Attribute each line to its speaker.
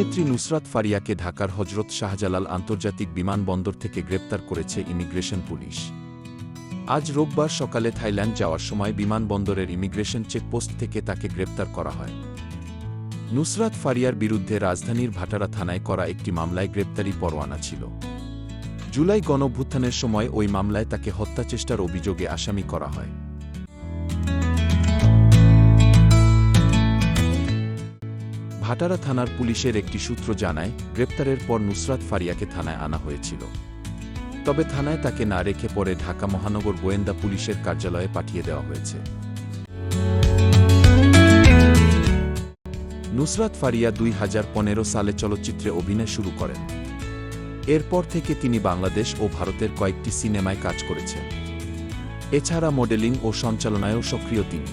Speaker 1: অভিনেত্রী নুসরাত ফারিয়াকে ঢাকার হজরত শাহজালাল আন্তর্জাতিক বিমানবন্দর থেকে গ্রেপ্তার করেছে ইমিগ্রেশন পুলিশ। আজ রোববার সকালে থাইল্যান্ড যাওয়ার সময় বিমানবন্দরের ইমিগ্রেশন চেকপোস্ট থেকে তাকে গ্রেপ্তার করা হয়। নুসরাত ফারিয়ার বিরুদ্ধে রাজধানীর ভাটারা থানায় করা একটি মামলায় গ্রেপ্তারি পরোয়ানা ছিল। জুলাই গণঅভ্যুত্থানের সময় ওই মামলায় তাকে হত্যাচেষ্টার অভিযোগে আসামি করা হয়। ভাটারা থানার পুলিশের একটি সূত্র জানায়, গ্রেপ্তারের পর নুসরাত ফারিয়াকে থানায় আনা হয়েছিল। তবে থানায় তাকে না রেখে পরে ঢাকা মহানগর গোয়েন্দা পুলিশের কার্যালয়ে পাঠিয়ে দেওয়া হয়েছে। নুসরাত ফারিয়া 2015 সালে চলচ্চিত্রে অভিনয় শুরু করেন। এরপর থেকে তিনি বাংলাদেশ ও ভারতের কয়েকটি সিনেমায় কাজ করেছেন। এছাড়া মডেলিং ও সঞ্চালনায়ও সক্রিয় তিনি।